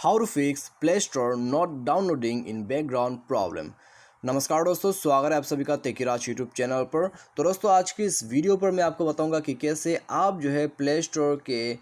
How to fix Play Store not downloading in background problem. नमस्कार दोस्तों, स्वागत है आप सभी का टेकीराज यूट्यूब चैनल पर। तो दोस्तों, आज की इस वीडियो पर मैं आपको बताऊंगा कि कैसे आप जो है प्ले स्टोर के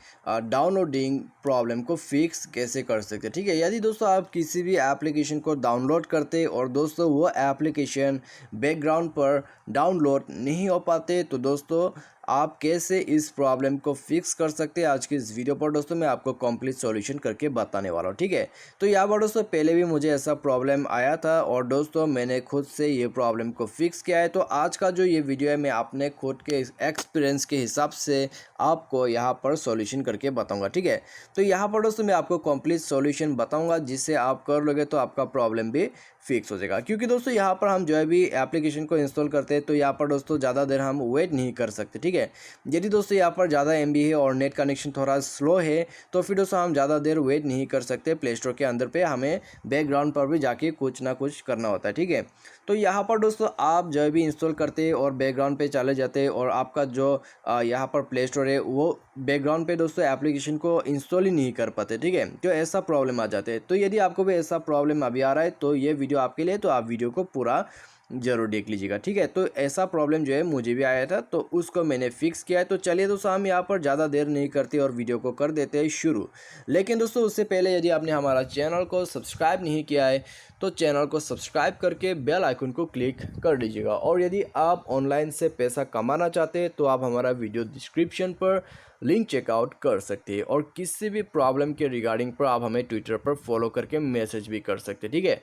डाउनलोडिंग प्रॉब्लम को फिक्स कैसे कर सकते हैं। ठीक है, यदि दोस्तों आप किसी भी एप्लीकेशन को डाउनलोड करते और दोस्तों वो एप्लीकेशन बैकग्राउंड पर डाउनलोड नहीं हो पाते, तो दोस्तों आप कैसे इस प्रॉब्लम को फिक्स कर सकते हैं, आज की इस वीडियो पर दोस्तों मैं आपको कंप्लीट सॉल्यूशन करके बताने वाला हूँ। ठीक है, तो यहाँ पर दोस्तों पहले भी मुझे ऐसा प्रॉब्लम आया था और दोस्तों मैंने खुद से ये प्रॉब्लम को फिक्स किया है। तो आज का जो ये वीडियो है मैं अपने खुद के एक्सपीरियंस के हिसाब से आपको यहाँ पर सॉल्यूशन करके बताऊँगा। ठीक है, तो यहाँ पर दोस्तों मैं आपको कंप्लीट सॉल्यूशन बताऊँगा, जिससे आप कर लोगे तो आपका प्रॉब्लम भी फिक्स हो जाएगा। क्योंकि दोस्तों यहाँ पर हम जो है भी एप्लीकेशन को इंस्टॉल करते हैं तो यहाँ पर दोस्तों ज़्यादा देर हम वेट नहीं कर सकते। ठीक है, यदि दोस्तों यहाँ पर ज़्यादा एमबी है और नेट कनेक्शन थोड़ा स्लो है तो फिर दोस्तों हम ज़्यादा देर वेट नहीं कर सकते। प्ले स्टोर के अंदर पे हमें बैकग्राउंड पर भी जाके कुछ ना कुछ करना होता है। ठीक है, तो यहाँ पर दोस्तों आप जो भी इंस्टॉल करते हैं और बैकग्राउंड पे चले जाते हैं और आपका जो यहाँ पर प्ले स्टोर है वो बैकग्राउंड पे दोस्तों एप्लीकेशन को इंस्टॉल ही नहीं कर पाते। ठीक है, तो ऐसा प्रॉब्लम आ जाते हैं। तो यदि आपको भी ऐसा प्रॉब्लम अभी आ रहा है तो ये वीडियो आपके लिए, तो आप वीडियो को पूरा जरूर देख लीजिएगा। ठीक है, तो ऐसा प्रॉब्लम जो है मुझे भी आया था तो उसको मैंने फिक्स किया है। तो चलिए दोस्तों हम यहाँ पर ज़्यादा देर नहीं करते और वीडियो को कर देते हैं शुरू। लेकिन दोस्तों उससे पहले यदि आपने हमारा चैनल को सब्सक्राइब नहीं किया है तो चैनल को सब्सक्राइब करके बेल आइकन को क्लिक कर दीजिएगा। और यदि आप ऑनलाइन से पैसा कमाना चाहते हैं तो आप हमारा वीडियो डिस्क्रिप्शन पर लिंक चेकआउट कर सकते हैं और किसी भी प्रॉब्लम के रिगार्डिंग पर आप हमें ट्विटर पर फॉलो करके मैसेज भी कर सकते हैं। ठीक है,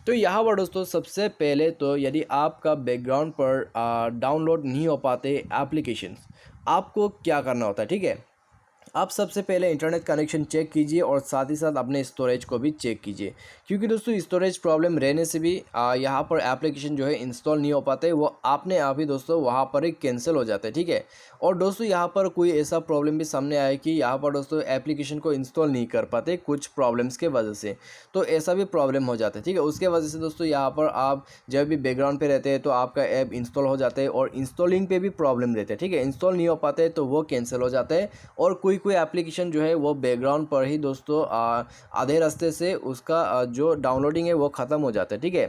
तो यहाँ पर दोस्तों सबसे पहले तो यदि आपका बैकग्राउंड पर डाउनलोड नहीं हो पाते एप्लीकेशन, आपको क्या करना होता है। ठीक है, आप सबसे पहले इंटरनेट कनेक्शन चेक कीजिए और साथ ही साथ अपने स्टोरेज को भी चेक कीजिए। क्योंकि दोस्तों स्टोरेज प्रॉब्लम रहने से भी यहाँ पर एप्लीकेशन जो है इंस्टॉल नहीं हो पाते, वो अपने आप ही दोस्तों वहाँ पर ही कैंसिल हो जाते हैं। ठीक है, और दोस्तों यहाँ पर कोई ऐसा प्रॉब्लम भी सामने आया कि यहाँ पर दोस्तों एप्लीकेशन को इंस्टॉल नहीं कर पाते कुछ प्रॉब्लम्स के वजह से, तो ऐसा भी प्रॉब्लम हो जाता है। ठीक है, उसके वजह से दोस्तों यहाँ पर आप जब भी बैकग्राउंड पे रहते हैं तो आपका ऐप इंस्टॉल हो जाता है और इंस्टॉलिंग पे भी प्रॉब्लम रहते हैं। ठीक है, इंस्टॉल नहीं हो पाते तो वो कैंसिल हो जाता है और कोई एप्लीकेशन जो है वो बैकग्राउंड पर ही दोस्तों आधे रास्ते से उसका जो डाउनलोडिंग है वो ख़त्म हो जाता है। ठीक है,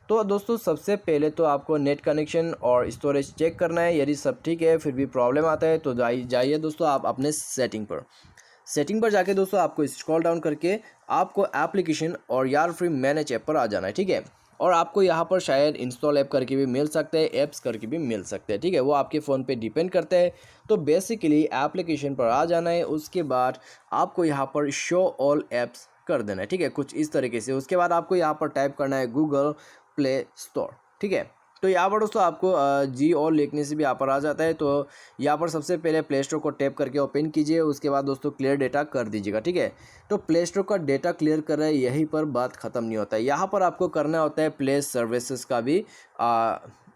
तो दोस्तों सबसे पहले तो आपको नेट कनेक्शन और स्टोरेज चेक करना है। यदि सब ठीक है फिर भी प्रॉब्लम आता है तो जाइए दोस्तों आप अपने सेटिंग पर जाके दोस्तों आपको स्क्रॉल डाउन करके आपको एप्लीकेशन और यार फ्री मैनेज ऐप पर आ जाना है। ठीक है, और आपको यहाँ पर शायद इंस्टॉल ऐप करके भी मिल सकते हैं, ऐप्स करके भी मिल सकते हैं। ठीक है, वो आपके फ़ोन पे डिपेंड करता है। तो बेसिकली एप्लीकेशन पर आ जाना है, उसके बाद आपको यहाँ पर शो ऑल ऐप्स कर देना है। ठीक है, कुछ इस तरीके से। उसके बाद आपको यहाँ पर टाइप करना है गूगल प्ले स्टोर। ठीक है, तो यहाँ पर दोस्तों आपको जी और लिखने से भी यहाँ पर आ जाता है। तो यहाँ पर सबसे पहले प्ले स्टोर को टैप करके ओपन कीजिए, उसके बाद दोस्तों क्लियर डेटा कर दीजिएगा। ठीक है, तो प्ले स्टोर का डेटा क्लियर कर रहा है, यहीं पर बात ख़त्म नहीं होता है। यहाँ पर आपको करना होता है प्ले सर्विसेज का भी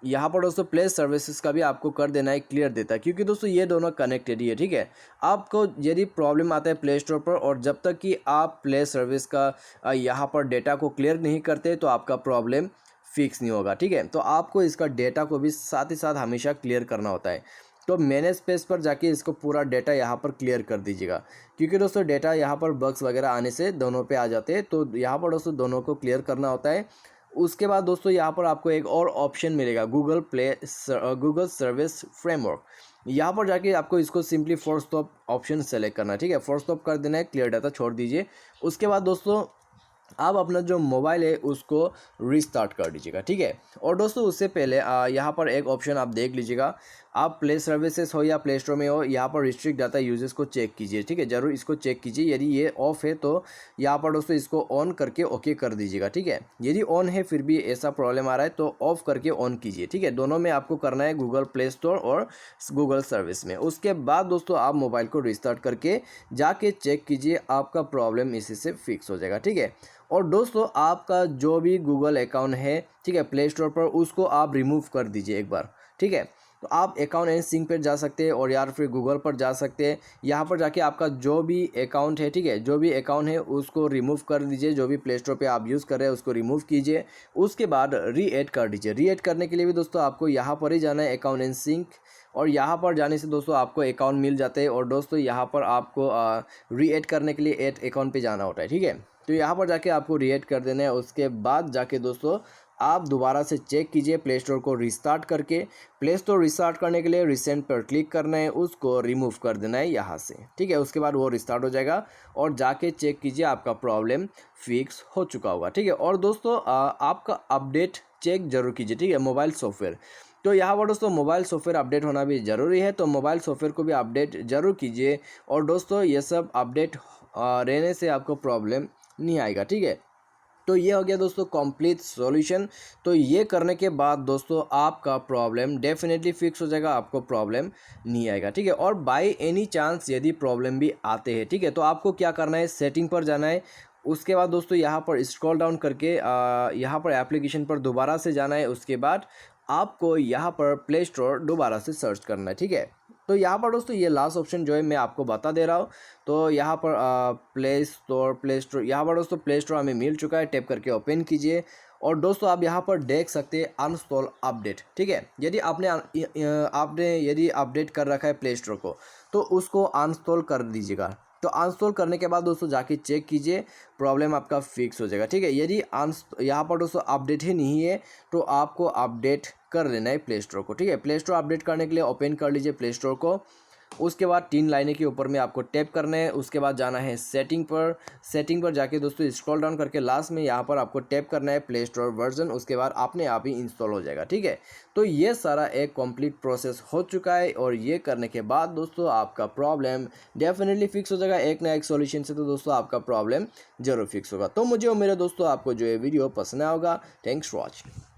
यहाँ पर दोस्तों प्ले सर्विसेज का भी आपको कर देना है क्लियर देता है, क्योंकि दोस्तों ये दोनों कनेक्टेड ही है। ठीक है, आपको यदि प्रॉब्लम आता है प्ले स्टोर पर और जब तक कि आप प्ले सर्विस का यहाँ पर डेटा को क्लियर नहीं करते तो आपका प्रॉब्लम फिक्स नहीं होगा। ठीक है, तो आपको इसका डेटा को भी साथ ही साथ हमेशा क्लियर करना होता है। तो मैनेज पेज पर जाके इसको पूरा डेटा यहाँ पर क्लियर कर दीजिएगा, क्योंकि दोस्तों डेटा यहाँ पर बग्स वगैरह आने से दोनों पे आ जाते हैं। तो यहाँ पर दोस्तों दोनों को क्लियर करना होता है। उसके बाद दोस्तों यहाँ पर आपको एक और ऑप्शन मिलेगा गूगल सर्विस फ्रेमवर्क। यहाँ पर जाके आपको इसको simply force stop option select करना है। ठीक है, फोर्स स्टॉप कर देना है, क्लियर डाटा छोड़ दीजिए। उसके बाद दोस्तों आप अपना जो मोबाइल है उसको रीस्टार्ट कर दीजिएगा। ठीक है, और दोस्तों उससे पहले यहाँ पर एक ऑप्शन आप देख लीजिएगा, आप प्ले सर्विसेज हो या प्ले स्टोर में हो, यहाँ पर रिस्ट्रिक्ट डाटा यूजेस को चेक कीजिए। ठीक है, जरूर इसको चेक कीजिए। यदि ये ऑफ है तो यहाँ पर दोस्तों इसको ऑन करके ओके कर दीजिएगा। ठीक है, यदि ऑन है फिर भी ऐसा प्रॉब्लम आ रहा है तो ऑफ करके ऑन कीजिए। ठीक है, दोनों में आपको करना है, गूगल प्ले स्टोर और गूगल सर्विस में। उसके बाद दोस्तों आप मोबाइल को रिस्टार्ट करके जाके चेक कीजिए, आपका प्रॉब्लम इसी से फिक्स हो जाएगा। ठीक है, और दोस्तों आपका जो भी गूगल अकाउंट है, ठीक है, प्ले स्टोर पर उसको आप रिमूव कर दीजिए एक बार। ठीक है, तो आप अकाउंट एंड सिंक पर जा सकते हैं और यार फिर गूगल पर जा सकते हैं। यहाँ पर जाके आपका जो भी अकाउंट है, ठीक है, जो भी अकाउंट है उसको रिमूव कर दीजिए। जो भी प्ले स्टोर पे आप यूज़ कर रहे हैं उसको रिमूव कीजिए। उसके बाद रीएड कर दीजिए। रीएड करने के लिए भी दोस्तों आपको यहाँ पर ही जाना है, अकाउंट एंड सिंक, और यहाँ पर जाने से दोस्तों आपको अकाउंट मिल जाते हैं। और दोस्तों यहाँ पर आपको रीएड करने के लिए ऐड अकाउंट पे जाना होता है। ठीक है, तो यहाँ पर जाके आपको रिएक्ट कर देना है। उसके बाद जाके दोस्तों आप दोबारा से चेक कीजिए प्ले स्टोर को रिस्टार्ट करके। प्ले स्टोर रिस्टार्ट करने के लिए रिसेंट पर क्लिक करना है, उसको रिमूव कर देना है यहाँ से, ठीक है। उसके बाद वो रिस्टार्ट हो जाएगा और जाके चेक कीजिए आपका प्रॉब्लम फिक्स हो चुका होगा, ठीक है। और दोस्तों आपका अपडेट चेक जरूर कीजिए, ठीक है, मोबाइल सॉफ्टवेयर। तो यहाँ पर दोस्तों मोबाइल सॉफ्टवेयर अपडेट होना भी ज़रूरी है, तो मोबाइल सॉफ्टवेयर को भी अपडेट ज़रूर कीजिए। और दोस्तों ये सब अपडेट रहने से आपको प्रॉब्लम नहीं आएगा, ठीक है। तो ये हो गया दोस्तों कंप्लीट सॉल्यूशन। तो ये करने के बाद दोस्तों आपका प्रॉब्लम डेफिनेटली फिक्स हो जाएगा, आपको प्रॉब्लम नहीं आएगा, ठीक है। और बाय एनी चांस यदि प्रॉब्लम भी आते हैं, ठीक है, तो आपको क्या करना है, सेटिंग पर जाना है। उसके बाद दोस्तों यहाँ पर स्क्रॉल डाउन करके यहाँ पर एप्लीकेशन पर दोबारा से जाना है। उसके बाद आपको यहाँ पर प्ले स्टोर दोबारा से सर्च करना है, ठीक है। तो यहाँ पर दोस्तों ये लास्ट ऑप्शन जो है मैं आपको बता दे रहा हूँ। तो यहाँ पर प्ले स्टोर यहाँ पर दोस्तों प्ले स्टोर हमें मिल चुका है, टैप करके ओपन कीजिए। और दोस्तों आप यहाँ पर देख सकते हैं अनइंस्टॉल अपडेट, ठीक है। यदि आपने यदि अपडेट कर रखा है प्ले स्टोर को, तो उसको अनइंस्टॉल कर दीजिएगा। तो अनइंस्टॉल करने के बाद दोस्तों जाके चेक कीजिए, प्रॉब्लम आपका फिक्स हो जाएगा, ठीक है। यदि यहाँ पर दोस्तों अपडेट ही नहीं है तो आपको अपडेट कर लेना है प्ले स्टोर को, ठीक है। प्ले स्टोर अपडेट करने के लिए ओपन कर लीजिए प्ले स्टोर को। उसके बाद 3 लाइनें के ऊपर में आपको टैप करना है। उसके बाद जाना है सेटिंग पर जाके दोस्तों स्क्रॉल डाउन करके लास्ट में यहाँ पर आपको टैप करना है प्ले स्टोर वर्जन। उसके बाद अपने आप ही इंस्टॉल हो जाएगा, ठीक है। तो ये सारा एक कंप्लीट प्रोसेस हो चुका है और ये करने के बाद दोस्तों आपका प्रॉब्लम डेफिनेटली फिक्स हो जाएगा। एक ना एक सॉल्यूशन से तो दोस्तों आपका प्रॉब्लम जरूर फिक्स होगा। तो मुझे और मेरे दोस्तों आपको जो ये वीडियो पसंद आया होगा। Thanks for watching.